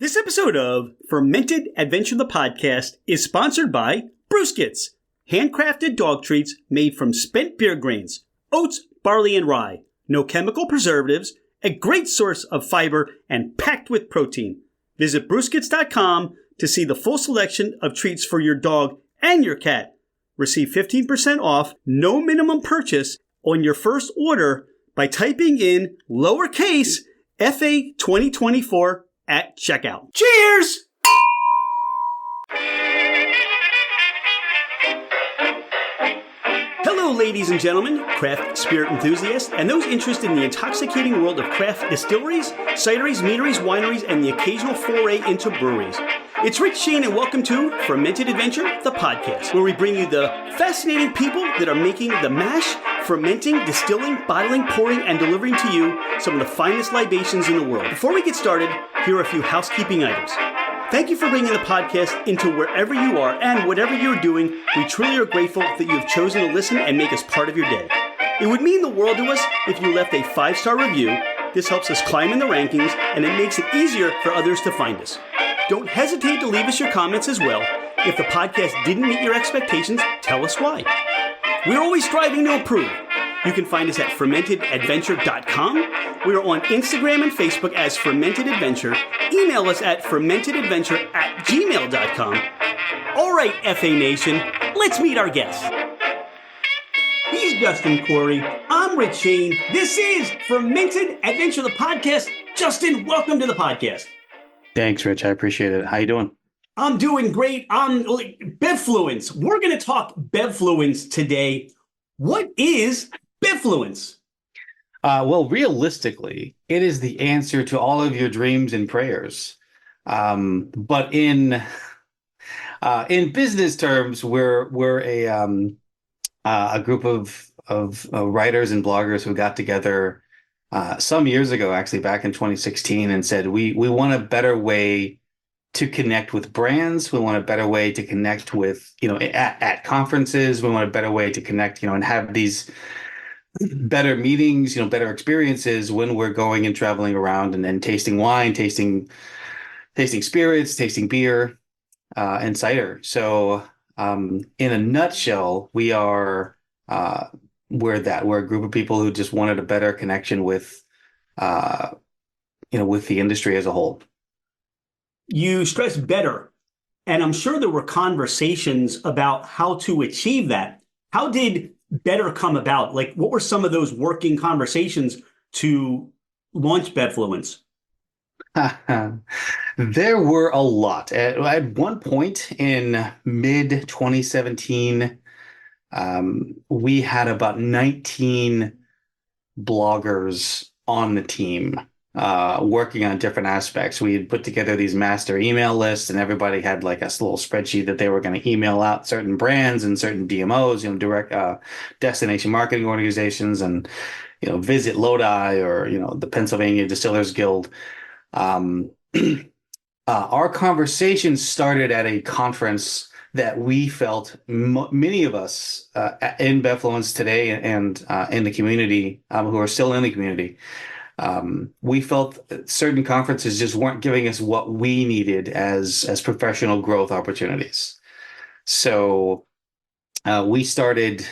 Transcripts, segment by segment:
This episode of Fermented Adventure the Podcast is sponsored by Brewskits, handcrafted dog treats made from spent beer grains, oats, barley, and rye. No chemical preservatives, a great source of fiber, and packed with protein. Visit brewskits.com to see the full selection of treats for your dog and your cat. Receive 15% off, no minimum purchase on your first order by typing in lowercase FA 2024 at checkout. Cheers! Hello, ladies and gentlemen, craft spirit enthusiasts, and those interested in the intoxicating world of craft distilleries, cideries, meaderies, wineries, and the occasional foray into breweries. It's Rich Shane, and welcome to Fermented Adventure, the podcast, where we bring you the fascinating people that are making the mash, fermenting, distilling, bottling, pouring, and delivering to you some of the finest libations in the world. Before we get started, here are a few housekeeping items. Thank you for bringing the podcast into wherever you are and whatever you're doing. We truly are grateful that you have chosen to listen and make us part of your day. It would mean the world to us if you left a 5-star review. This helps us climb in the rankings, and it makes it easier for others to find us. Don't hesitate to leave us your comments as well. If the podcast didn't meet your expectations, tell us why. We're always striving to improve. You can find us at fermentedadventure.com. We are on Instagram and Facebook as Fermented Adventure. Email us at fermentedadventure@gmail.com. All right, FA Nation, let's meet our guests. He's Justin Koury. I'm Rich Shane. This is Fermented Adventure, the podcast. Justin, welcome to the podcast. Thanks, Rich. I appreciate it. How you doing? I'm doing great. BevFluence. We're going to talk BevFluence today. What is BevFluence? Well, realistically, it is the answer to all of your dreams and prayers. But in business terms, we're a group of writers and bloggers who got together some years ago, actually back in 2016, and said we want a better way to connect with brands. We want a better way to connect with, at conferences. We want a better way to connect, and have these better meetings, better experiences when we're going and traveling around and tasting wine, tasting spirits, tasting beer, and cider. So in a nutshell, we're a group of people who just wanted a better connection with, with the industry as a whole. You stress better, and I'm sure there were conversations about how to achieve that. How did better come about? Like, what were some of those working conversations to launch BevFluence? There were a lot. At one point in mid-2017, we had about 19 bloggers on the team working on different aspects. We had put together these master email lists, and everybody had like a little spreadsheet that they were going to email out certain brands and certain DMOs, direct destination marketing organizations, and Visit Lodi or the Pennsylvania Distillers Guild. Our conversation started at a conference that we felt many of us in BevFluence today and in the community who are still in the community. We felt certain conferences just weren't giving us what we needed as professional growth opportunities. So we started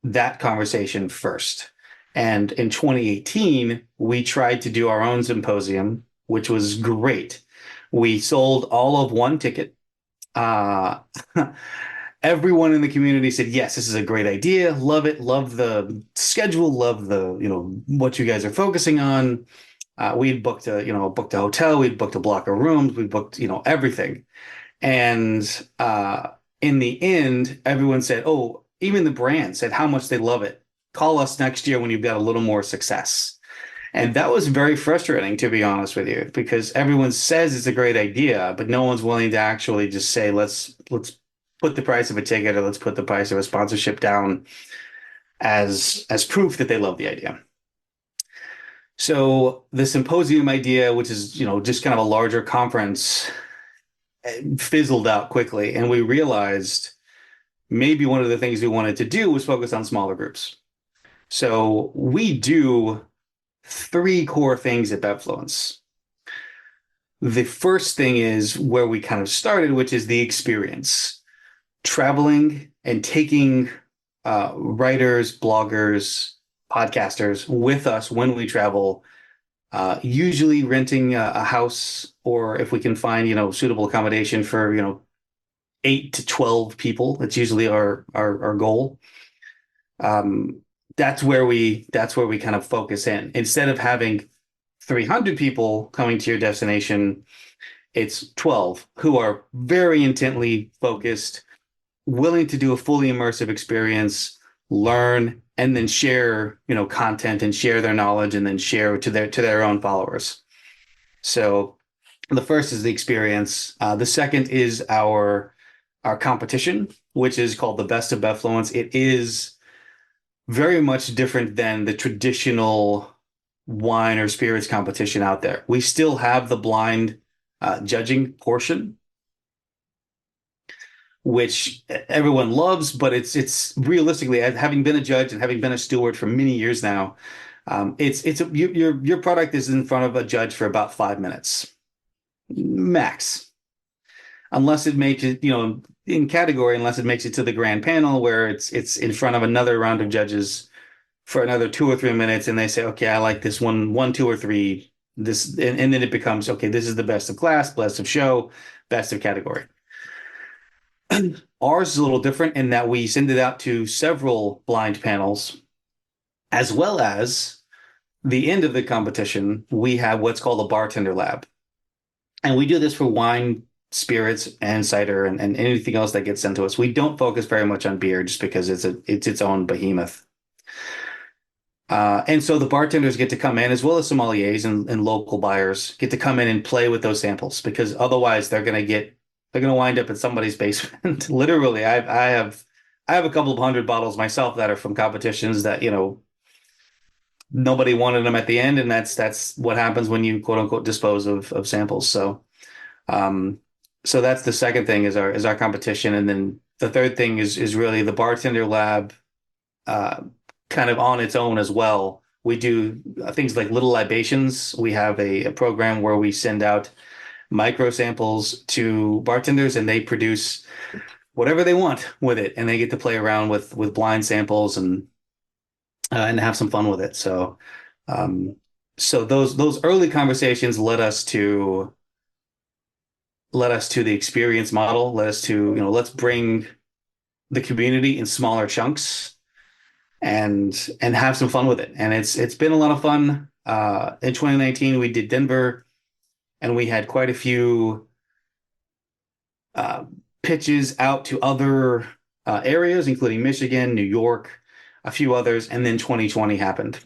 that conversation first. And in 2018, we tried to do our own symposium, which was great. We sold all of one ticket. Everyone in the community said, yes, this is a great idea. Love it. Love the schedule. Love the, what you guys are focusing on. We'd booked a hotel. We'd booked a block of rooms. We booked, everything. And in the end, everyone said, oh, even the brand said how much they love it. Call us next year when you've got a little more success. And that was very frustrating, to be honest with you, because everyone says it's a great idea, but no one's willing to actually just say, let's put the price of a ticket, or let's put the price of a sponsorship down as proof that they love the idea. So the symposium idea, which is, just kind of a larger conference, fizzled out quickly. And we realized maybe one of the things we wanted to do was focus on smaller groups. So we do 3 core things at BevFluence. the first thing is where we kind of started, which is the experience. Traveling and taking writers, bloggers, podcasters with us when we travel, usually renting a house, or if we can find, suitable accommodation for, 8 to 12 people. That's usually our goal. Um, that's where we kind of focus in. Instead of having 300 people coming to your destination, it's 12 who are very intently focused, willing to do a fully immersive experience, learn, and then share, content and share their knowledge and then share to their own followers. So the first is the experience. The second is our competition, which is called the Best of BevFluence. It is very much different than the traditional wine or spirits competition out there. We still have the blind judging portion, which everyone loves, but it's realistically, having been a judge and having been a steward for many years now, your product is in front of a judge for about 5 minutes max, unless it makes it, in category, unless it makes it to the grand panel where it's in front of another round of judges for another 2 or 3 minutes, and they say, okay, I like this one, 2 or 3, this, and then it becomes, okay, this is the best of class, best of show, best of category. Ours is a little different in that we send it out to several blind panels, as well as the end of the competition, we have what's called a bartender lab. And we do this for wine, spirits, and cider, and anything else that gets sent to us. We don't focus very much on beer just because it's its own behemoth. And so the bartenders get to come in, as well as sommeliers and local buyers get to come in and play with those samples, because otherwise they're going to wind up in somebody's basement. Literally, I have a couple of hundred bottles myself that are from competitions that, nobody wanted them at the end, and that's what happens when you quote unquote dispose of samples. So that's the second thing is our competition, and then the third thing is really the bartender lab, kind of on its own as well. We do things like little libations. We have a program where we send out micro samples to bartenders, and they produce whatever they want with it, and they get to play around with blind samples and have some fun with it. So those early conversations led us to the experience model, led us to, let's bring the community in smaller chunks and have some fun with it. And it's been a lot of fun. In 2019, we did Denver, and we had quite a few pitches out to other areas, including Michigan, New York, a few others, and then 2020 happened.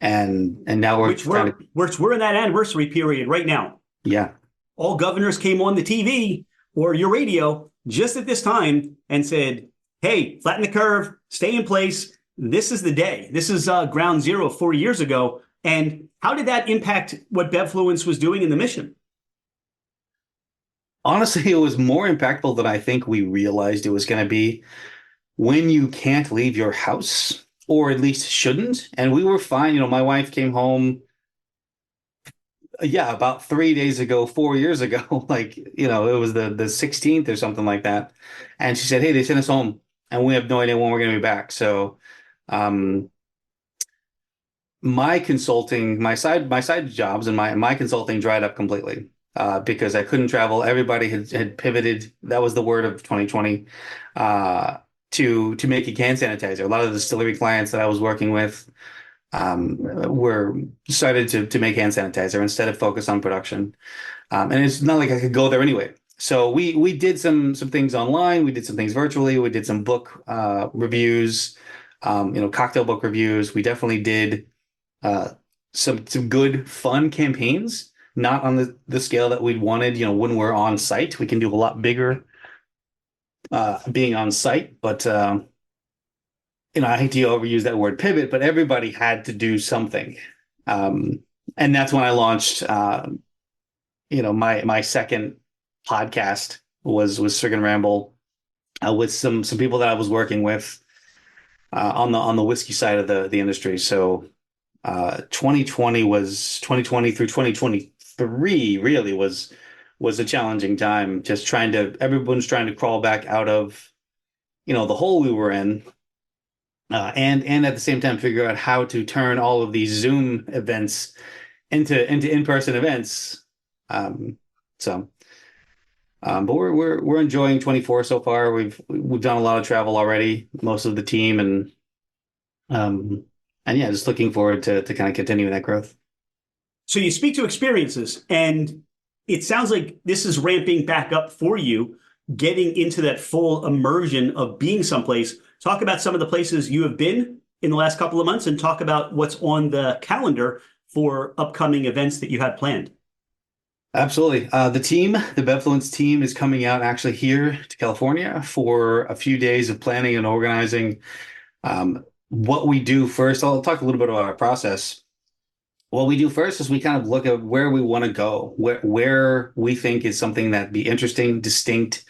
And now we're in that anniversary period right now. Yeah. All governors came on the TV or your radio just at this time and said, hey, flatten the curve, stay in place. This is the day. This is ground zero 4 years ago. And how did that impact what BevFluence was doing in the mission? Honestly, it was more impactful than I think we realized it was going to be. When you can't leave your house, or at least shouldn't. And we were fine. My wife came home, about 3 days ago, 4 years ago, it was the 16th or something like that. And she said, hey, they sent us home and we have no idea when we're going to be back. So, my consulting, my side jobs and my consulting dried up completely, because I couldn't travel. Everybody had pivoted. That was the word of 2020, to making hand sanitizer. A lot of the distillery clients that I was working with were decided to make hand sanitizer instead of focus on production. And it's not like I could go there anyway. So we did some things online. We did some things virtually. We did some book reviews, cocktail book reviews. We definitely did some good fun campaigns, not on the scale that we'd wanted. When we're on site, we can do a lot bigger being on site, but I hate to overuse that word pivot, but everybody had to do something. And that's when I launched, my second podcast was Swig and Ramble, with some people that I was working with on the whiskey side of the industry. So 2020 through 2023 really was a challenging time. Just everyone's trying to crawl back out of, the hole we were in, and at the same time figure out how to turn all of these Zoom events into in-person events. Um, so, but we're enjoying 24 so far. We've done a lot of travel already, most of the team, um, and yeah, just looking forward to kind of continuing that growth. So you speak to experiences, and it sounds like this is ramping back up for you, getting into that full immersion of being someplace. Talk about some of the places you have been in the last couple of months and talk about what's on the calendar for upcoming events that you had planned. Absolutely. The BevFluence team is coming out actually here to California for a few days of planning and organizing. What we do first, I'll talk a little bit about our process. What we do first is we kind of look at where we want to go, where we think is something that'd be interesting, distinct.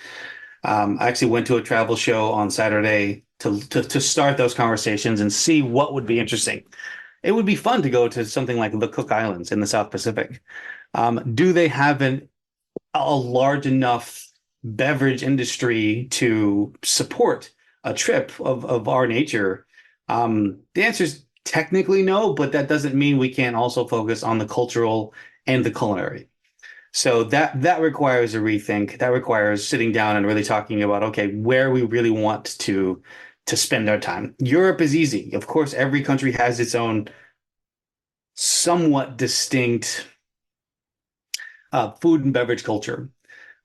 I actually went to a travel show on Saturday to start those conversations and see what would be interesting. It would be fun to go to something like the Cook Islands in the South Pacific. Do they have a large enough beverage industry to support a trip of our nature? The answer is technically no, but that doesn't mean we can't also focus on the cultural and the culinary. So that requires a rethink. That requires sitting down and really talking about, okay, where we really want to spend our time. Europe is easy. Of course, every country has its own somewhat distinct food and beverage culture.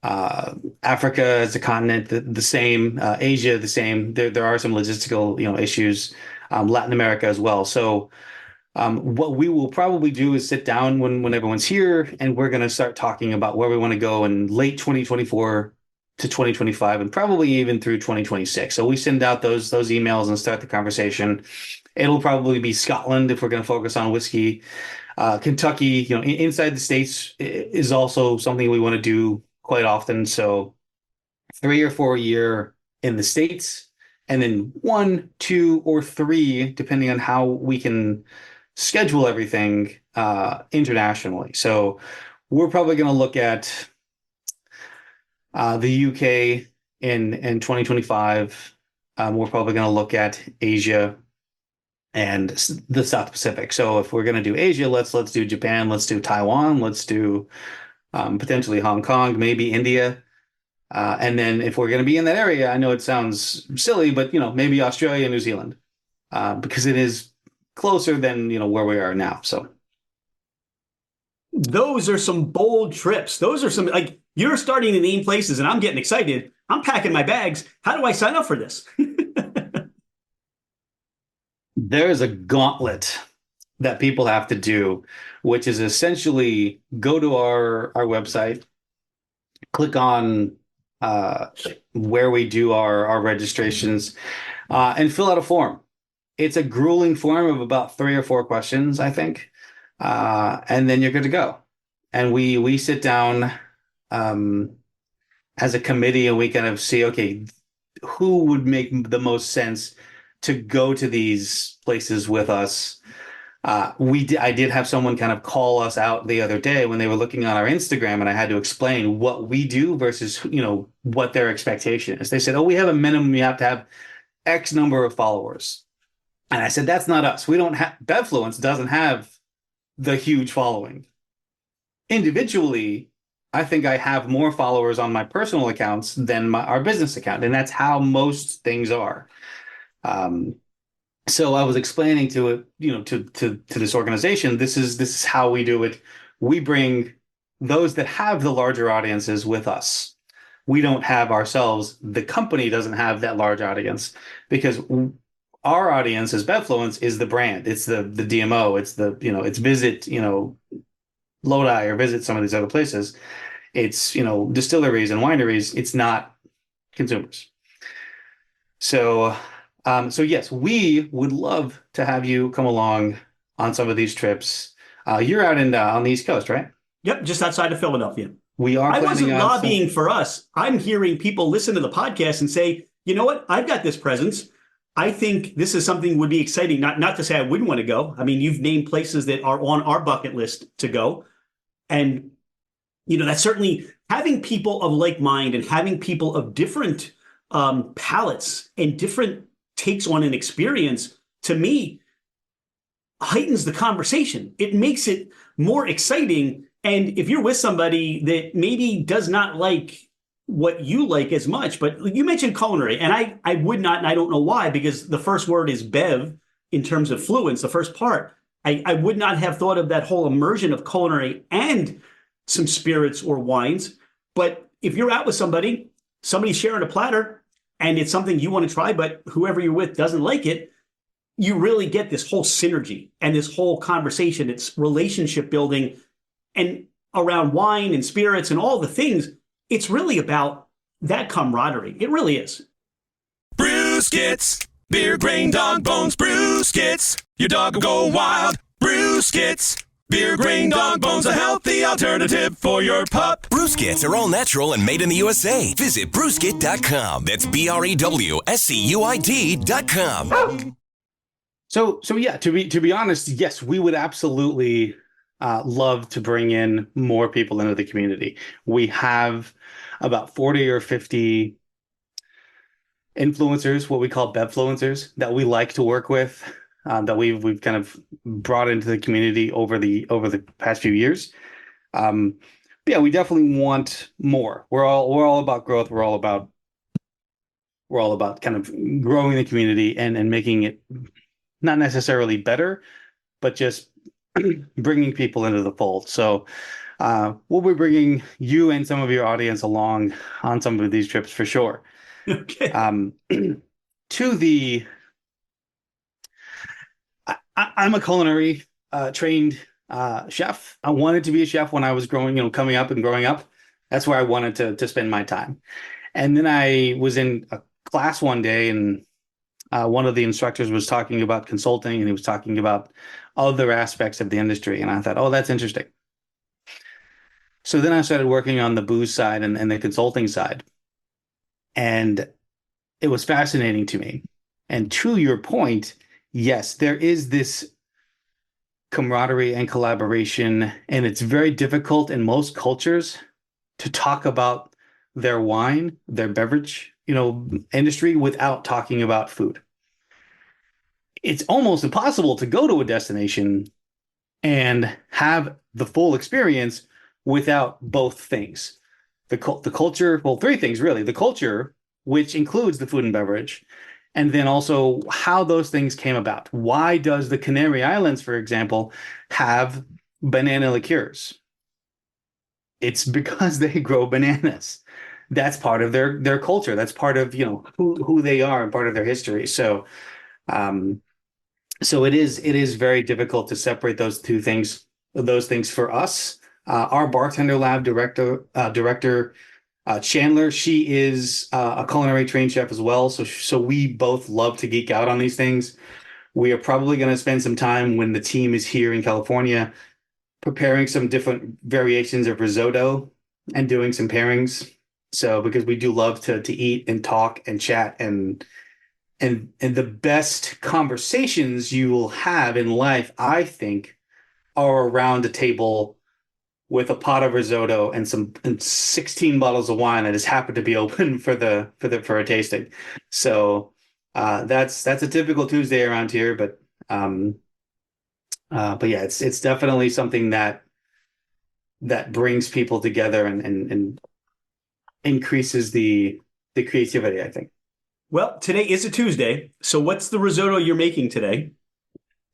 Africa as a continent, the same. Asia, the same. There are some logistical, issues. Latin America as well. So what we will probably do is sit down when everyone's here, and we're going to start talking about where we want to go in late 2024 to 2025, and probably even through 2026. So we send out those emails and start the conversation. It'll probably be Scotland if we're going to focus on whiskey. Kentucky, inside the States is also something we want to do quite often. So 3 or 4 a year in the States, and then 1, 2, or 3, depending on how we can schedule everything internationally. So we're probably going to look at the UK in 2025. We're probably going to look at Asia and the South Pacific. So if we're going to do Asia, let's do Japan, let's do Taiwan, let's do potentially Hong Kong, maybe India. And then if we're going to be in that area, I know it sounds silly, but maybe Australia, New Zealand, because it is closer than where we are now. So those are some bold trips. Those are some, like, you're starting to name places, and I'm getting excited. I'm packing my bags. How do I sign up for this? There's a gauntlet that people have to do, which is essentially go to our website, click on where we do our registrations, and fill out a form. It's a grueling form of about 3 or 4 questions, I think, and then you're good to go. And we sit down as a committee, and we kind of see, okay, who would make the most sense to go to these places with us. I did have someone kind of call us out the other day when they were looking on our Instagram, and I had to explain what we do versus, what their expectation is. They said, oh, we have a minimum. You have to have X number of followers. And I said, that's not us. We don't have, BevFluence doesn't have the huge following. Individually, I think I have more followers on my personal accounts than our business account. And that's how most things are. So I was explaining to it, to this organization, this is how we do it. We bring those that have the larger audiences with us. We don't have ourselves. The company doesn't have that large audience, because our audience as BevFluence is the brand. It's the DMO. It's it's visit, Lodi, or visit some of these other places. It's, distilleries and wineries. It's not consumers. So yes, we would love to have you come along on some of these trips. You're out on the East Coast, right? Yep, just outside of Philadelphia. We are. I wasn't lobbying for us. I'm hearing people listen to the podcast and say, you know what? I've got this presence. I think this is something would be exciting. Not to say I wouldn't want to go. I mean, you've named places that are on our bucket list to go. And, that's certainly having people of like mind and having people of different palates and different takes on an experience, to me, heightens the conversation. It makes it more exciting. And if you're with somebody that maybe does not like what you like as much, but you mentioned culinary, and I would not, and I don't know why, because the first word is Bev in terms of fluence, the first part. I would not have thought of that whole immersion of culinary and some spirits or wines. But if you're out with somebody's sharing a platter, and it's something you want to try, but whoever you're with doesn't like it, you really get this whole synergy and this whole conversation. It's relationship building, and around wine and spirits and all the things. It's really about that camaraderie. It really is. Brewskits, beer, grain, dog bones, brewskits. Your dog will go wild. Brewskits, beer, grain, dog bones, a healthy alternative for your pup. Brewskits are all natural and made in the USA. Visit brewskit.com. That's BREWSCUIT.com. So yeah, to be honest, yes, we would absolutely love to bring in more people into the community. We have about 40 or 50 influencers, what we call BevFluencers, that we like to work with, that we've kind of brought into the community over the past few years. Yeah, we definitely want more. We're all about growth. We're all about kind of growing the community and making it not necessarily better, but just bringing people into the fold. So we'll be bringing you and some of your audience along on some of these trips for sure. Okay. I'm a culinary trained chef. I wanted to be a chef when I was coming up and growing up. That's where I wanted to spend my time. And then I was in a class one day, and one of the instructors was talking about consulting, and he was talking about other aspects of the industry. And I thought, oh, that's interesting. So then I started working on the booze side and the consulting side. And it was fascinating to me. And to your point, yes, there is this camaraderie and collaboration, and it's very difficult in most cultures to talk about their wine, their beverage, industry without talking about food. It's almost impossible to go to a destination and have the full experience without both things. The culture, well, three things really. The culture, which includes the food and beverage, and then also how those things came about. Why does the Canary Islands, for example, have banana liqueurs? It's because they grow bananas. That's part of their culture. That's part of who they are and part of their history. So it is very difficult to separate those things for us. Our bartender lab director Chandler, she is a culinary trained chef as well. So we both love to geek out on these things. We are probably going to spend some time when the team is here in California preparing some different variations of risotto and doing some pairings. So because we do love to eat and talk and chat, and the best conversations you will have in life, I think, are around a table with a pot of risotto and 16 bottles of wine that has happened to be open for a tasting. So that's a typical Tuesday around here, but yeah, it's definitely something that brings people together and increases the creativity, I think. Well, today is a Tuesday, so what's the risotto you're making today?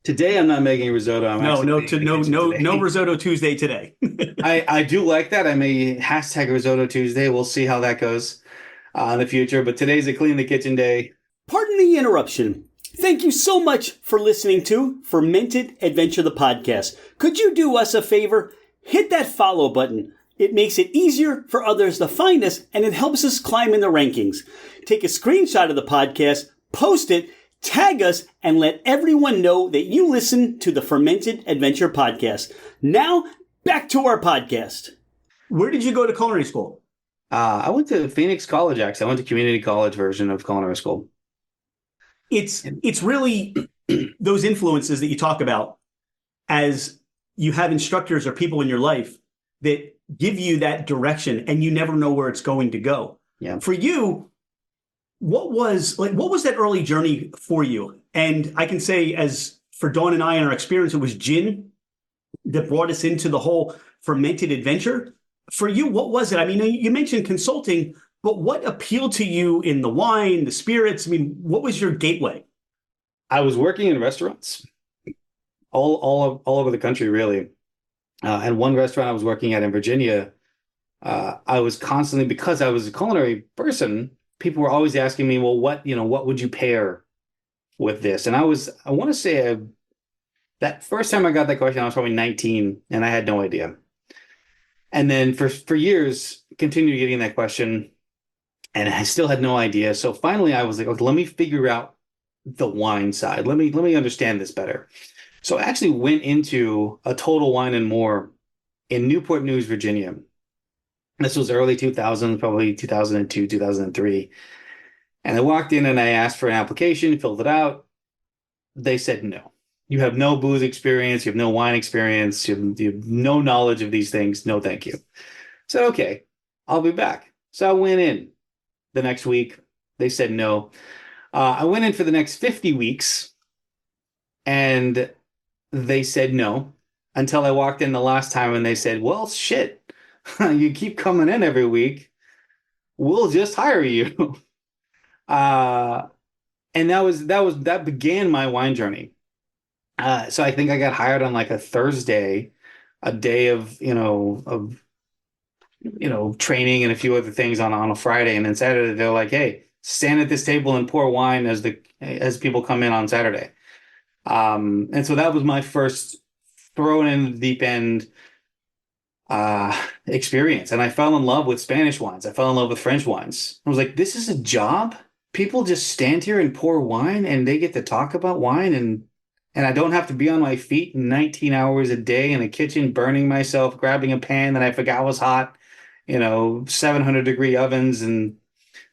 Today, I'm not making risotto. No Risotto Tuesday today. I do like that. I may hashtag Risotto Tuesday. We'll see how that goes in the future. But today's a clean the kitchen day. Pardon the interruption. Thank you so much for listening to Fermented Adventure, the podcast. Could you do us a favor? Hit that follow button. It makes it easier for others to find us, and it helps us climb in the rankings. Take a screenshot of the podcast, post it, tag us, and let everyone know that you listen to the Fermented Adventure podcast. Now, back to our podcast. Where did you go to culinary school? I went to Phoenix College, actually. I went to community college version of culinary school. it's really those influences that you talk about as you have instructors or people in your life that give you that direction and you never know where it's going to go. Yeah. For you, what was that early journey for you? And I can say, as for Dawn and I in our experience, it was gin that brought us into the whole fermented adventure. For you, what was it? I mean, you mentioned consulting, but what appealed to you in the wine, the spirits? I mean, what was your gateway? I was working in restaurants all over the country, really. And one restaurant I was working at in Virginia, I was constantly, because I was a culinary person, people were always asking me, well, what would you pair with this? And I want to say that first time I got that question, I was probably 19 and I had no idea. And then for years, continued getting that question and I still had no idea. So finally I was like, okay, let me figure out the wine side. Let me understand this better. So I actually went into a Total Wine and More in Newport News, Virginia. This was early 2000s, probably 2002, 2003. And I walked in and I asked for an application, filled it out. They said no. You have no booze experience. You have no wine experience. You have no knowledge of these things. No, thank you. I said, okay, I'll be back. So I went in the next week. They said no. I went in for the next 50 weeks and they said no until I walked in the last time and they said, well, shit, you keep coming in every week. We'll just hire you. And that began my wine journey. So I think I got hired on like a Thursday, a day of training and a few other things on a Friday. And then Saturday, they're like, hey, stand at this table and pour wine as people come in on Saturday. And so that was my first thrown in the deep end experience. And I fell in love with Spanish wines. I fell in love with French wines. I was like, this is a job? People just stand here and pour wine and they get to talk about wine and I don't have to be on my feet 19 hours a day in a kitchen burning myself, grabbing a pan that I forgot was hot, 700-degree ovens and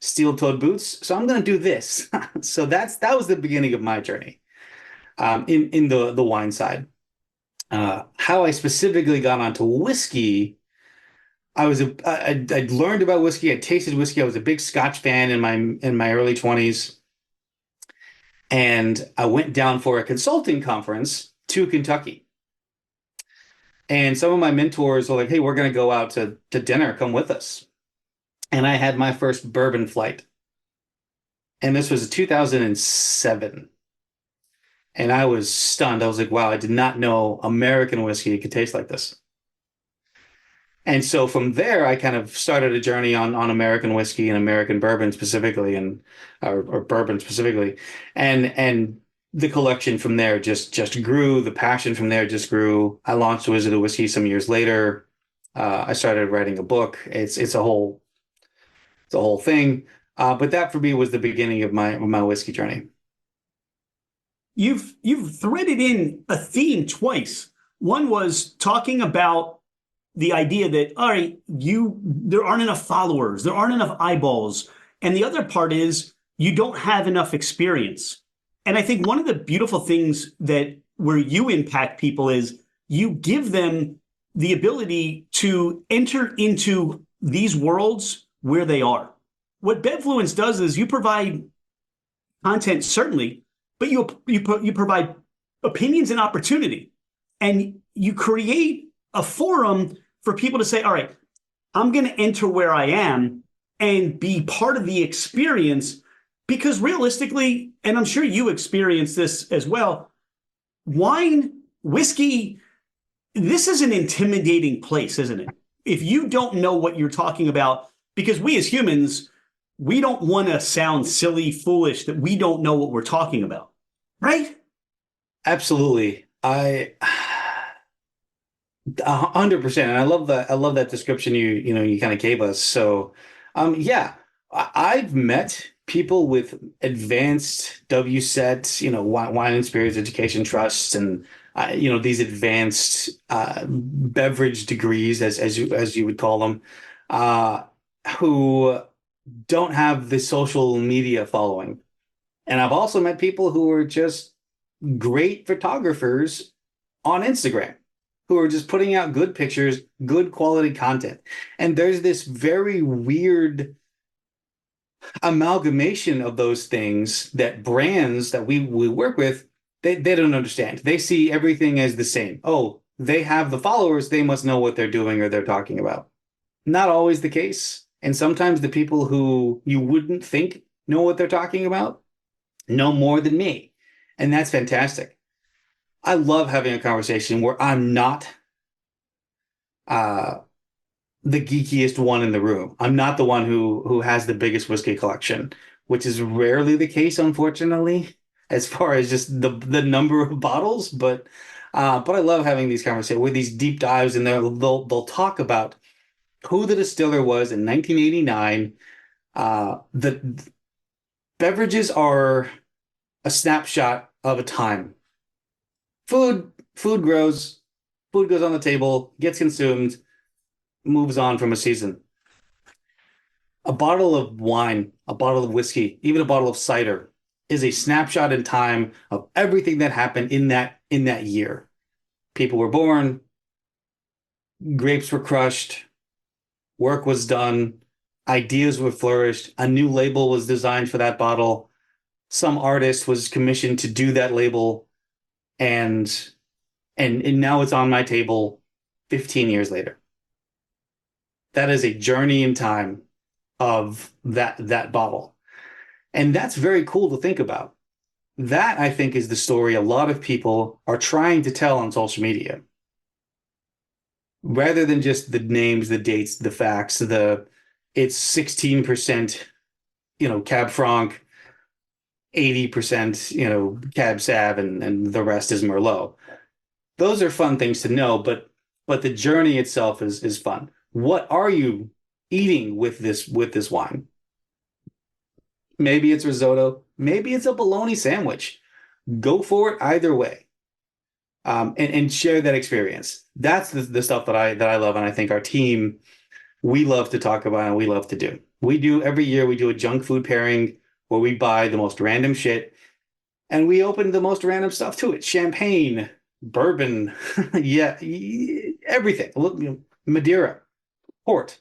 steel-toed boots. So I'm going to do this. So that was the beginning of my journey in the wine side. How I specifically got onto whiskey, I'd learned about whiskey. I tasted whiskey. I was a big Scotch fan in my early 20s. And I went down for a consulting conference to Kentucky. And some of my mentors were like, hey, we're going to go out to dinner. Come with us. And I had my first bourbon flight. And this was 2007. And I was stunned. I was like, wow, I did not know American whiskey could taste like this. And so from there, I kind of started a journey on American whiskey and American bourbon specifically, or bourbon specifically. And the collection from there just grew. The passion from there just grew. I launched Wizard of Whiskey some years later. I started writing a book. It's a whole thing. But that for me was the beginning of my whiskey journey. You've threaded in a theme twice. One was talking about the idea that, all right, there aren't enough followers, there aren't enough eyeballs. And the other part is you don't have enough experience. And I think one of the beautiful things that where you impact people is you give them the ability to enter into these worlds where they are. What BevFluence does is you provide content, certainly, but you provide opinions and opportunity. And you create a forum for people to say, all right, I'm going to enter where I am and be part of the experience, because realistically, and I'm sure you experience this as well, wine, whiskey, this is an intimidating place, isn't it? If you don't know what you're talking about, because we as humans, we don't want to sound silly, foolish, that we don't know what we're talking about, right? Absolutely. 100%. And I love that description you kind of gave us. So, yeah, I've met people with advanced WSET, wine and spirits education trusts, and these advanced beverage degrees, as you would call them, who don't have the social media following And I've also met people who are just great photographers on Instagram who are just putting out good pictures, good quality content. And there's this very weird amalgamation of those things that brands that we work with, they don't understand. They see everything as the same. Oh, they have the followers, they must know what they're doing or they're talking about. Not always the case. And sometimes the people who you wouldn't think know what they're talking about know more than me. And that's fantastic. I love having a conversation where I'm not the geekiest one in the room. I'm not the one who has the biggest whiskey collection, which is rarely the case, unfortunately, as far as just the number of bottles. But I love having these conversations with these deep dives, and they'll talk about who the distiller was in 1989. The beverages are a snapshot of a time. Food grows, food goes on the table, gets consumed, moves on from a season. A bottle of wine, a bottle of whiskey, even a bottle of cider is a snapshot in time of everything that happened in that year. People were born, grapes were crushed, work was done, ideas were flourished, a new label was designed for that bottle, some artist was commissioned to do that label, and now it's on my table 15 years later. That is a journey in time of that bottle. And that's very cool to think about. That, I think, is the story a lot of people are trying to tell on social media. Rather than just the names, the dates, the facts, it's 16%, Cab Franc, 80%, Cab Sav, and the rest is Merlot. Those are fun things to know, but the journey itself is fun. What are you eating with this wine? Maybe it's risotto. Maybe it's a bologna sandwich. Go for it either way, and share that experience. That's the stuff that I love, and I think our team, we love to talk about and we love to do. Every year we do a junk food pairing where we buy the most random shit, and we open the most random stuff to it. Champagne, bourbon, yeah, everything. Madeira, port,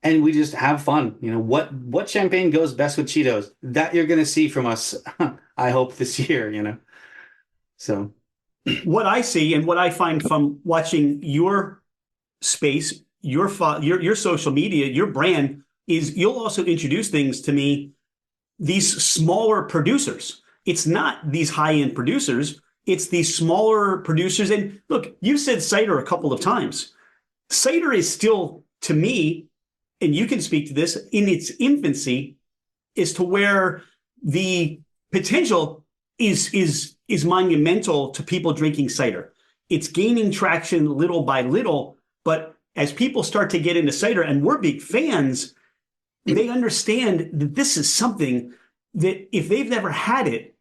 and we just have fun. What champagne goes best with Cheetos? That you're going to see from us, I hope, this year. So what I see and what I find from watching your space, your social media, your brand, is you'll also introduce things to me, these smaller producers. It's not these high-end producers. It's these smaller producers. And look, you said cider a couple of times. Cider is still, to me, and you can speak to this, in its infancy, as to where the potential is monumental to people drinking cider. It's gaining traction little by little, but as people start to get into cider, and we're big fans, they understand that this is something that, if they've never had it,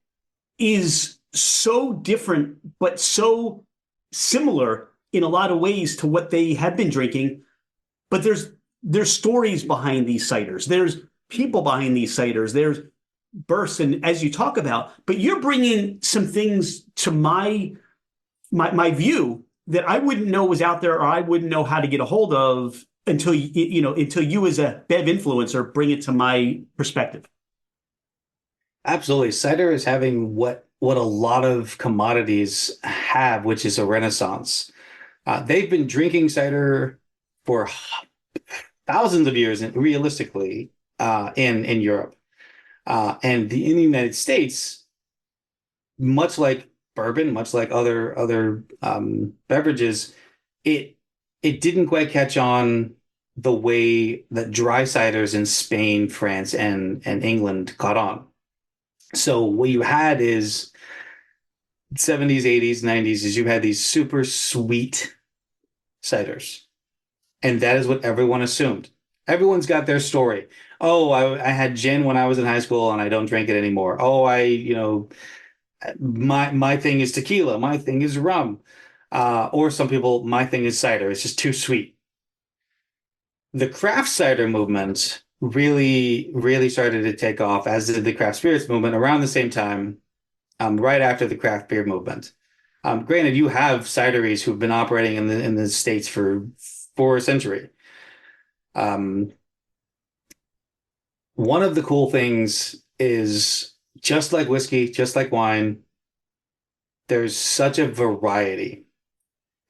is so different, but so similar in a lot of ways to what they have been drinking. But there's stories behind these ciders. There's people behind these ciders. There's bursts, and as you talk about, but you're bringing some things to my view that I wouldn't know was out there, or I wouldn't know how to get a hold of until you as a Bev influencer bring it to my perspective. Absolutely. Cider is having what a lot of commodities have, which is a renaissance. They've been drinking cider for thousands of years, realistically, in Europe. And in the United States, much like bourbon, much like other beverages, it didn't quite catch on the way that dry ciders in Spain, France, and England caught on. So what you had is 70s, 80s, 90s, is you had these super sweet ciders. And that is what everyone assumed. Everyone's got their story. Oh, I had gin when I was in high school and I don't drink it anymore. Oh, my thing is tequila. My thing is rum. Or some people, my thing is cider. It's just too sweet. The craft cider movement really, really started to take off, as did the craft spirits movement around the same time, right after the craft beer movement. Granted, you have cideries who've been operating in the States for a century. One of the cool things is, just like whiskey, just like wine, there's such a variety.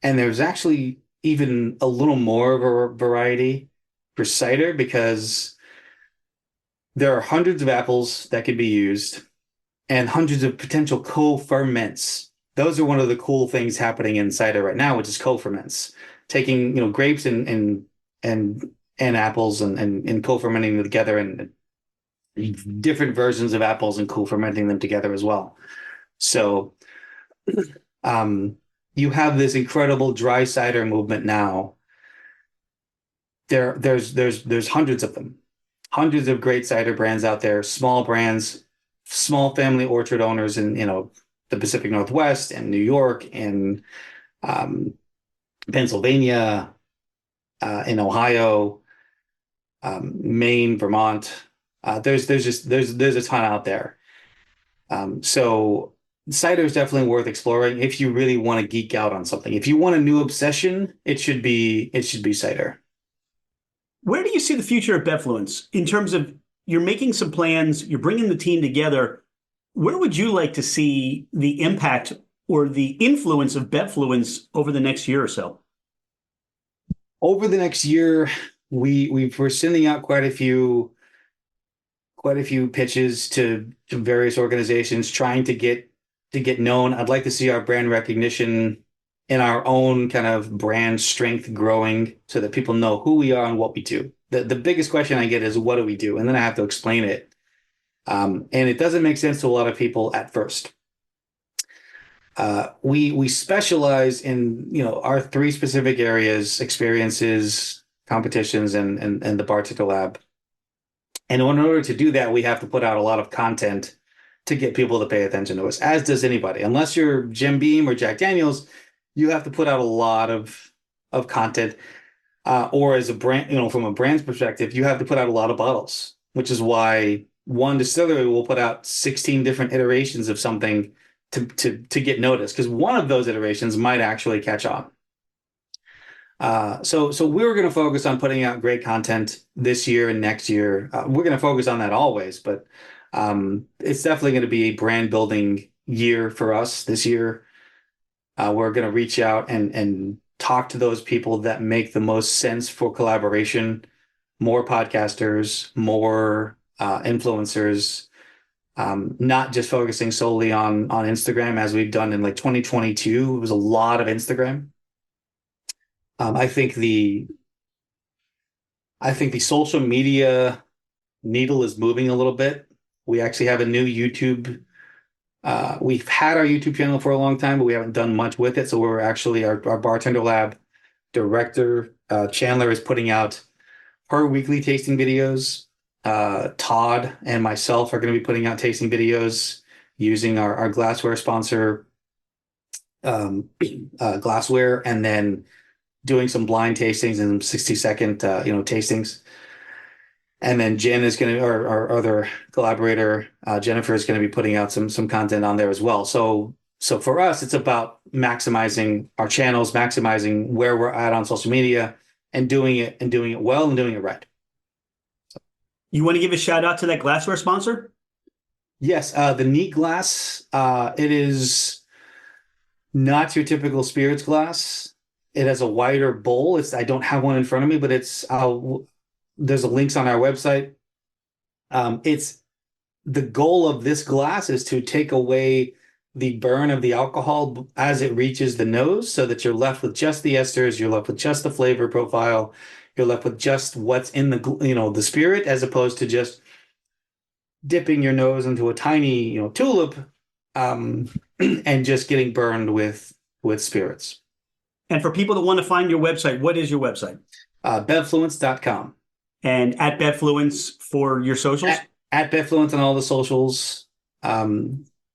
And there's actually even a little more of a variety for cider, because there are hundreds of apples that could be used and hundreds of potential co-ferments. Those are one of the cool things happening in cider right now, which is co-ferments. Taking, grapes and apples and co-fermenting them together, and different versions of apples and co-fermenting them together as well. So you have this incredible dry cider movement now. There's hundreds of them, hundreds of great cider brands out there, small brands, small family orchard owners in the Pacific Northwest and New York and Pennsylvania, in Ohio, Maine, Vermont. There's a ton out there. So cider is definitely worth exploring if you really want to geek out on something. If you want a new obsession, it should be cider. Where do you see the future of BevFluence in terms of, you're making some plans, you're bringing the team together? Where would you like to see the impact or the influence of BevFluence over the next year or so? Over the next year, we're sending out quite a few pitches to various organizations, trying to get known. I'd like to see our brand recognition and our own kind of brand strength growing, so that people know who we are and what we do. The biggest question I get is, what do we do? And then I have to explain it. And it doesn't make sense to a lot of people at first. We specialize in, our three specific areas: experiences, competitions, and the bartender lab. And in order to do that, we have to put out a lot of content to get people to pay attention to us, as does anybody. Unless you're Jim Beam or Jack Daniels, you have to put out a lot of content. Or as a brand, from a brand's perspective, you have to put out a lot of bottles, which is why one distillery will put out 16 different iterations of something to get noticed, because one of those iterations might actually catch on. So we're going to focus on putting out great content this year and next year. We're going to focus on that always, but it's definitely going to be a brand building year for us this year. We're going to reach out and talk to those people that make the most sense for collaboration: more podcasters, more influencers, not just focusing solely on Instagram, as we've done in 2022. It was a lot of Instagram. I think the social media needle is moving a little bit. We actually have a new YouTube. We've had our YouTube channel for a long time, but we haven't done much with it. So we're actually, our bartender lab director, Chandler, is putting out her weekly tasting videos. Todd and myself are going to be putting out tasting videos using our glassware sponsor, glassware, and then doing some blind tastings and 60-second, tastings. And then Jen is going to, our other collaborator, Jennifer, is going to be putting out some content on there as well. So for us, it's about maximizing our channels, maximizing where we're at on social media, and doing it well and doing it right. You want to give a shout out to that glassware sponsor? Yes, the Neat Glass. It is not your typical spirits glass. It has a wider bowl. I don't have one in front of me, but there's links on our website. It's the goal of this glass is to take away the burn of the alcohol as it reaches the nose, so that you're left with just the esters, you're left with just the flavor profile, you're left with just what's in the spirit, as opposed to just dipping your nose into a tiny tulip and just getting burned with spirits. And for people that want to find your website, what is your website? BevFluence.com. And at BevFluence for your socials? At BevFluence on all the socials.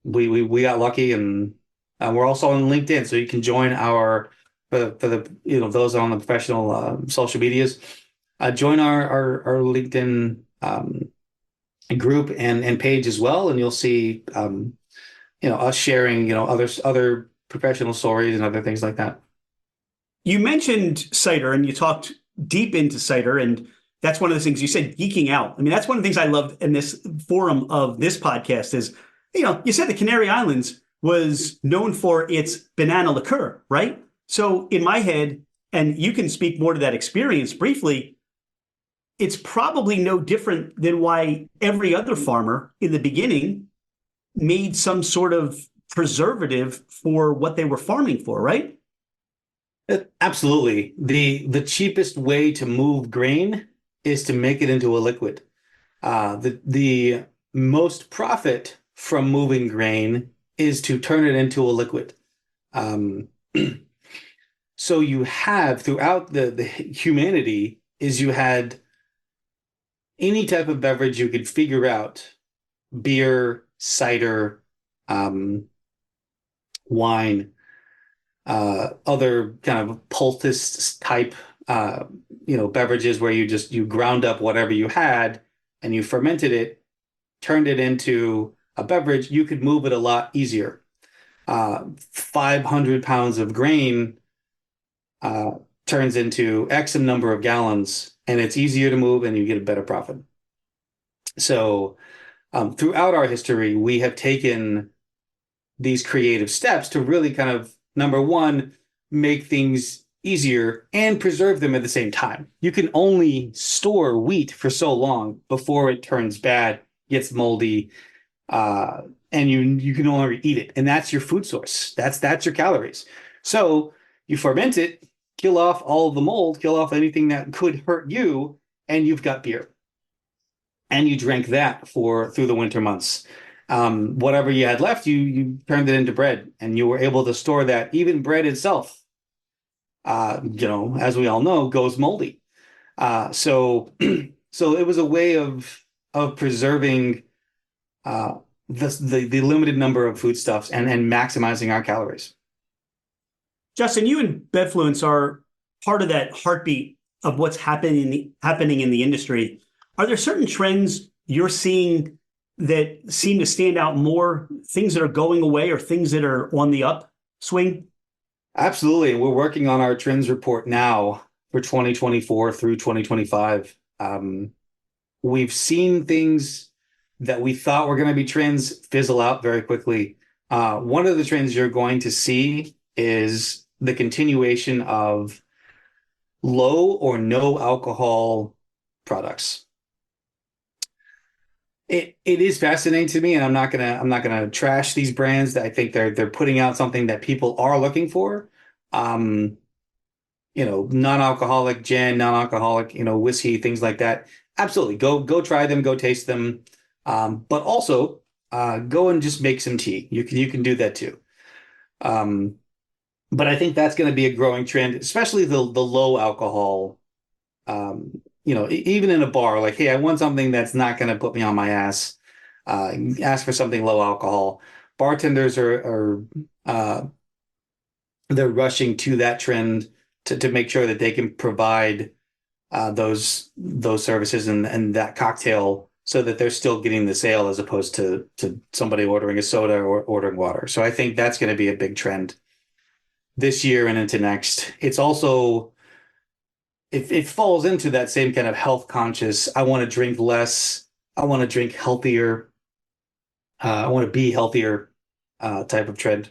We got lucky, and we're also on LinkedIn, so you can join our for the those on the professional social medias. Join our LinkedIn group and page as well, and you'll see us sharing other professional stories and other things like that. You mentioned cider and you talked deep into cider, and that's one of the things you said, geeking out. I mean, that's one of the things I loved in this forum of this podcast is, you said the Canary Islands was known for its banana liqueur, right? So in my head, and you can speak more to that experience briefly, it's probably no different than why every other farmer in the beginning made some sort of preservative for what they were farming for, right? Absolutely. The cheapest way to move grain is to make it into a liquid. The most profit from moving grain is to turn it into a liquid. So you have throughout the humanity is you had any type of beverage you could figure out, beer, cider, wine, other kind of poultice type, beverages where you ground up whatever you had and you fermented it, turned it into a beverage. You could move it a lot easier. 500 pounds of grain turns into X number of gallons, and it's easier to move and you get a better profit. So throughout our history, we have taken these creative steps to really kind of, number one, make things easier and preserve them at the same time. You can only store wheat for so long before it turns bad, gets moldy, and you can no longer eat it. And that's your food source. That's your calories. So you ferment it, kill off all of the mold, kill off anything that could hurt you, and you've got beer. And you drank that through the winter months. Whatever you had left, you turned it into bread, and you were able to store that. Even bread itself, as we all know, goes moldy. So it was a way of preserving the limited number of foodstuffs and maximizing our calories. Justin, you and BevFluence are part of that heartbeat of what's happening in the industry. Are there certain trends you're seeing that seem to stand out more, things that are going away or things that are on the upswing? Absolutely. We're working on our trends report now for 2024 through 2025. We've seen things that we thought were going to be trends fizzle out very quickly. One of the trends you're going to see is the continuation of low or no alcohol products. It is fascinating to me, and I'm not gonna trash these brands. I think they're putting out something that people are looking for. Non-alcoholic gin, non-alcoholic, whiskey, things like that. Absolutely, go try them, go taste them. But also go and just make some tea. You can do that too. But I think that's going to be a growing trend, especially the low alcohol. Even in a bar, like, hey, I want something that's not going to put me on my ass. Ask for something low alcohol. Bartenders are they're rushing to that trend to make sure that they can provide those services and that cocktail so that they're still getting the sale as opposed to somebody ordering a soda or ordering water. So I think that's going to be a big trend this year and into next. It's also, it falls into that same kind of health conscious. I want to drink less. I want to drink healthier. I want to be healthier type of trend.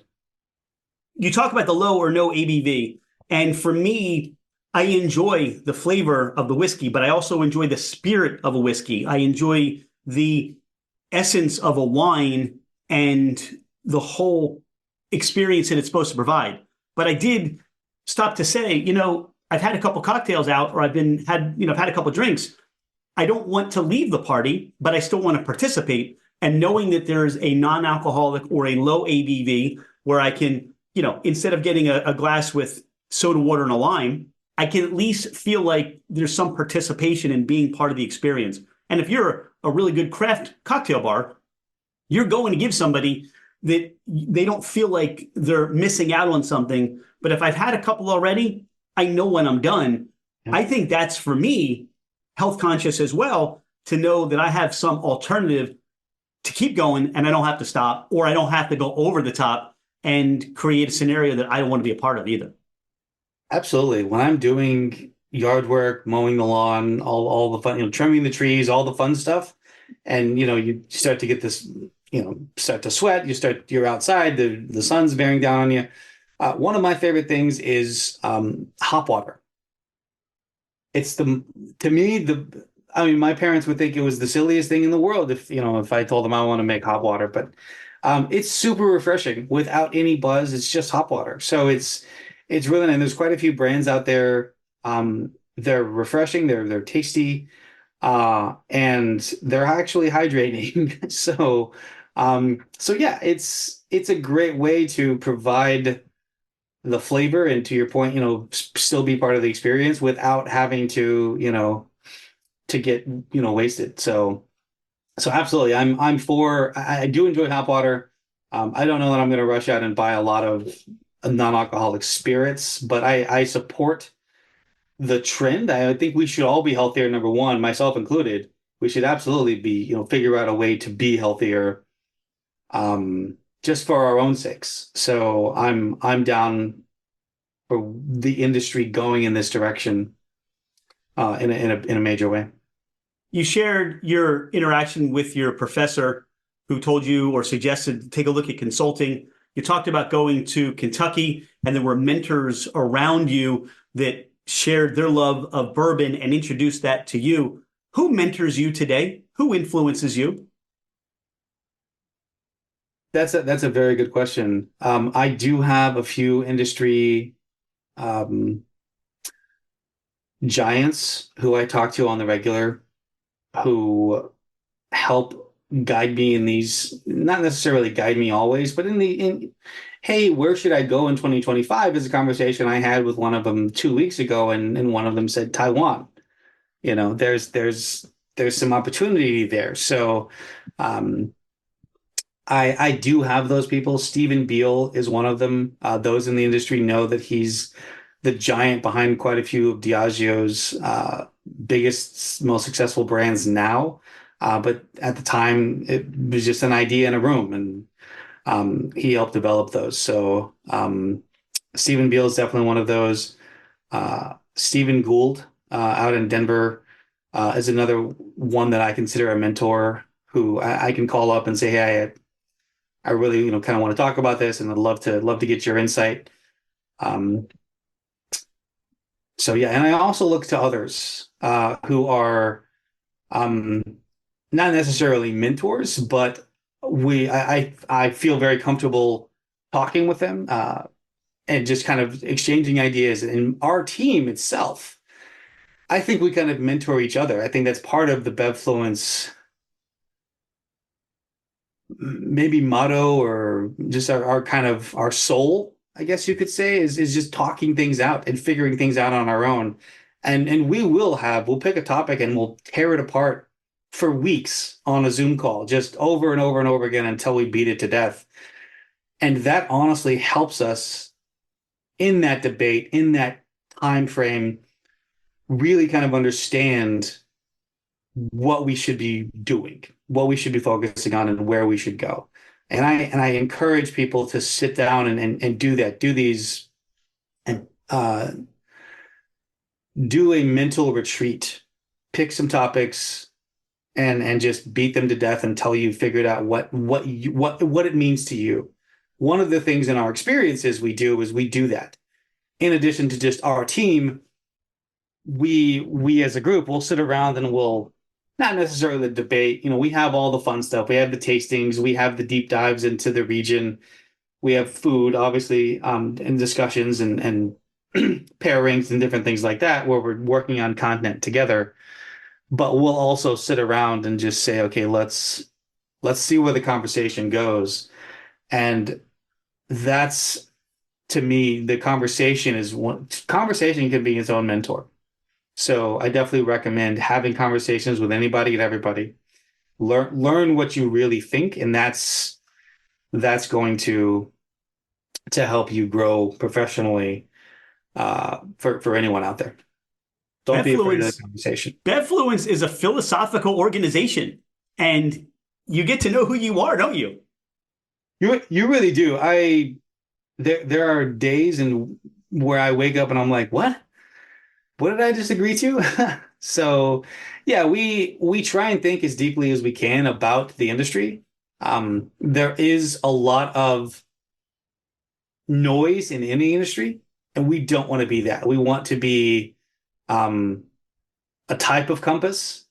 You talk about the low or no ABV. And for me, I enjoy the flavor of the whiskey, but I also enjoy the spirit of a whiskey. I enjoy the essence of a wine and the whole experience that it's supposed to provide. But I did stop to say, I've had a couple cocktails out, or I've had a couple drinks. I don't want to leave the party, but I still want to participate. And knowing that there's a non-alcoholic or a low ABV where I can, instead of getting a glass with soda water and a lime, I can at least feel like there's some participation in being part of the experience. And if you're a really good craft cocktail bar, you're going to give somebody that they don't feel like they're missing out on something. But if I've had a couple already, I know when I'm done. Yeah. I think that's, for me, health conscious as well, to know that I have some alternative to keep going and I don't have to stop, or I don't have to go over the top and create a scenario that I don't want to be a part of either. Absolutely. When I'm doing yard work, mowing the lawn, all the fun, trimming the trees, all the fun stuff, and you start to get this, start to sweat, you're outside, the sun's bearing down on you. One of my favorite things is hop water. It's to me, my parents would think it was the silliest thing in the world if I told them I want to make hop water, but it's super refreshing without any buzz. It's just hop water. So it's really nice. There's quite a few brands out there. They're refreshing, they're tasty, and they're actually hydrating. So yeah, it's a great way to provide the flavor and, to your point, still be part of the experience without having to get wasted. So absolutely, I do enjoy hop water. I don't know that I'm going to rush out and buy a lot of non-alcoholic spirits, but I support the trend. I think we should all be healthier, number one, myself included. We should absolutely be, figure out a way to be healthier, just for our own sakes. So I'm down for the industry going in this direction, in a major way. You shared your interaction with your professor who told you or suggested to take a look at consulting. You talked about going to Kentucky, and there were mentors around you that shared their love of bourbon and introduced that to you. Who mentors you today? Who influences you? That's a very good question. I do have a few industry giants who I talk to on the regular, who help guide me in these, not necessarily guide me always, but hey, where should I go in 2025 is a conversation I had with one of them 2 weeks ago, and one of them said Taiwan. There's some opportunity there. So I do have those people. Stephen Beal is one of them. Those in the industry know that he's the giant behind quite a few of Diageo's biggest, most successful brands now. But at the time, it was just an idea in a room, and he helped develop those. So Stephen Beal is definitely one of those. Stephen Gould out in Denver is another one that I consider a mentor, who I can call up and say, hey, I really kind of want to talk about this, and I'd love to get your insight. So yeah, and I also look to others who are not necessarily mentors, but I feel very comfortable talking with them and just kind of exchanging ideas. And our team itself, I think we kind of mentor each other. I think that's part of the BevFluence maybe motto, or just our kind of our soul, I guess you could say, is just talking things out and figuring things out on our own. And we'll pick a topic and we'll tear it apart for weeks on a Zoom call, just over and over and over again until we beat it to death. And that honestly helps us in that debate, in that time frame, really kind of understand what we should be doing, what we should be focusing on, and where we should go. And I encourage people to sit down and do that, do these, and do a mental retreat, pick some topics and just beat them to death until you figured out what it means to you. One of the things in our experiences we do that. In addition to just our team, we as a group will sit around and we'll not necessarily debate. We have all the fun stuff. We have the tastings. We have the deep dives into the region. We have food, obviously, and discussions and pairings and different things like that, where we're working on content together. But we'll also sit around and just say, okay, let's see where the conversation goes. And that's, to me, the conversation can be its own mentor. So I definitely recommend having conversations with anybody and everybody. Learn what you really think, and that's going to help you grow professionally, for anyone out there. Don't be afraid of BevFluence, the conversation. BevFluence is a philosophical organization, and you get to know who you are, don't you? You really do. There are days where I wake up and I'm like, what? What did I just agree to? So yeah, we try and think as deeply as we can about the industry. There is a lot of noise in any industry, and we don't want to be that. We want to be a type of compass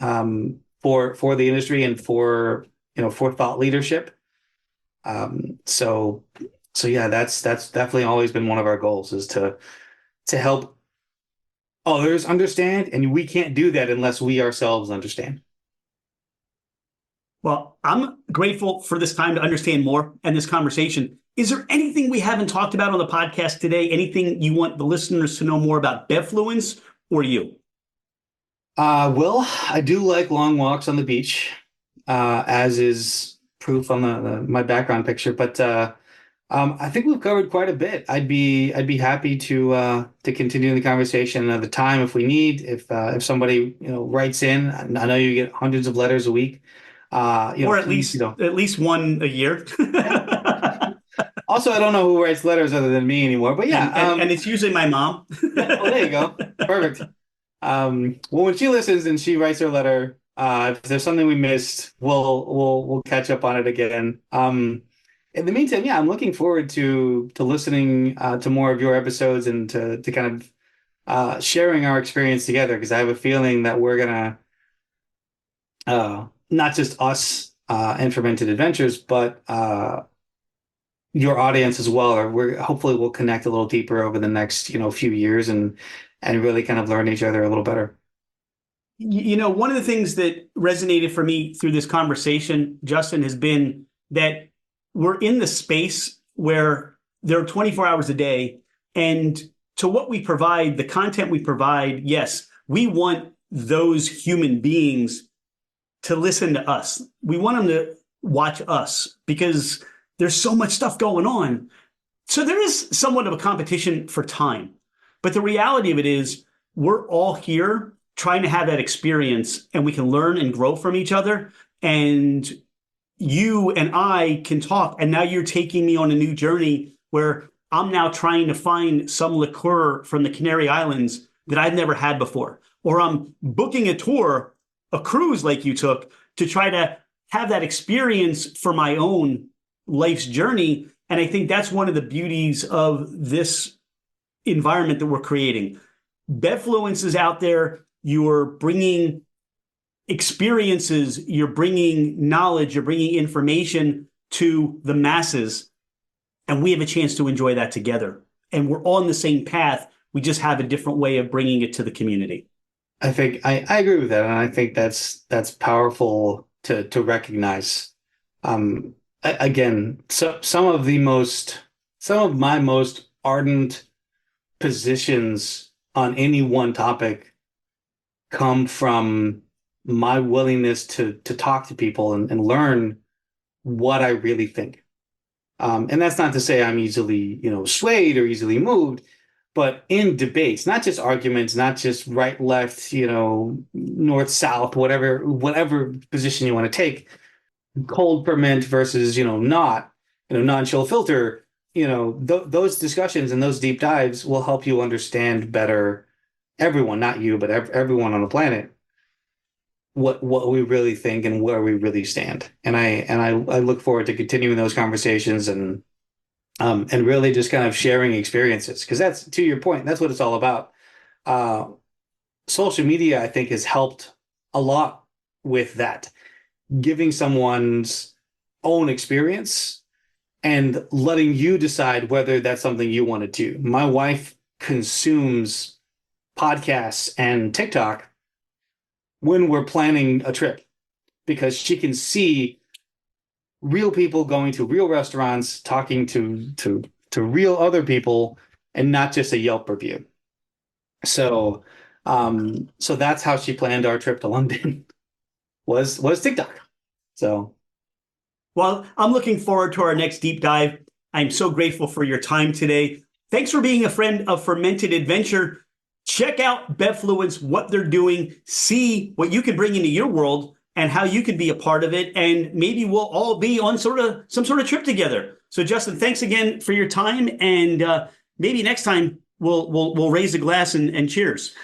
for the industry and for thought leadership. So yeah, that's definitely always been one of our goals, is to help others understand, and we can't do that unless we ourselves understand. Well, I'm grateful for this time to understand more and this conversation. Is there anything we haven't talked about on the podcast today? Anything you want the listeners to know more about BevFluence or you? Well, I do like long walks on the beach, as is proof on my background picture. But I think we've covered quite a bit. I'd be happy to continue the conversation another time if we need. If somebody writes in, I know you get hundreds of letters a week. Or at least one a year. Also, I don't know who writes letters other than me anymore. But yeah, and it's usually my mom. Well, there you go. Perfect. Well, when she listens and she writes her letter, if there's something we missed, we'll catch up on it again. In the meantime, yeah, I'm looking forward to listening to more of your episodes and to kind of sharing our experience together, because I have a feeling that we're gonna not just us and Fermented Adventures, but your audience as well. Or hopefully we'll connect a little deeper over the next few years and really kind of learn each other a little better. One of the things that resonated for me through this conversation, Justin, has been that we're in the space where there are 24 hours a day, and to what we provide, the content we provide, yes, we want those human beings to listen to us. We want them to watch us because there's so much stuff going on. So there is somewhat of a competition for time. But the reality of it is we're all here trying to have that experience, and we can learn and grow from each other. And you and I can talk. And now you're taking me on a new journey where I'm now trying to find some liqueur from the Canary Islands that I've never had before. Or I'm booking a tour, a cruise like you took, to try to have that experience for my own life's journey. And I think that's one of the beauties of this environment that we're creating. BevFluence is out there. You're bringing experiences, you're bringing knowledge, you're bringing information to the masses, and we have a chance to enjoy that together. And we're on the same path. We just have a different way of bringing it to the community. I think I agree with that, and I think that's powerful to recognize. Again, so some of my most ardent positions on any one topic come from my willingness to talk to people and learn what I really think. And that's not to say I'm easily, swayed or easily moved, but in debates, not just arguments, not just right, left, north, south, whatever position you want to take, cold ferment versus, not, non-chill filter, those discussions and those deep dives will help you understand better everyone, not you, but everyone on the planet, what we really think and where we really stand. And I look forward to continuing those conversations and really just kind of sharing experiences, because that's, to your point, that's what it's all about. Social media, I think, has helped a lot with that, giving someone's own experience and letting you decide whether that's something you want to do. My wife consumes podcasts and TikTok when we're planning a trip, because she can see real people going to real restaurants, talking to real other people, and not just a Yelp review. So that's how she planned our trip to London was TikTok. So, well, I'm looking forward to our next deep dive. I'm so grateful for your time today. Thanks for being a friend of Fermented Adventure. check out BevFluence, what they're doing, see what you can bring into your world and how you can be a part of it. And maybe we'll all be on some sort of trip together. So Justin, thanks again for your time. And maybe next time we'll raise a glass and cheers.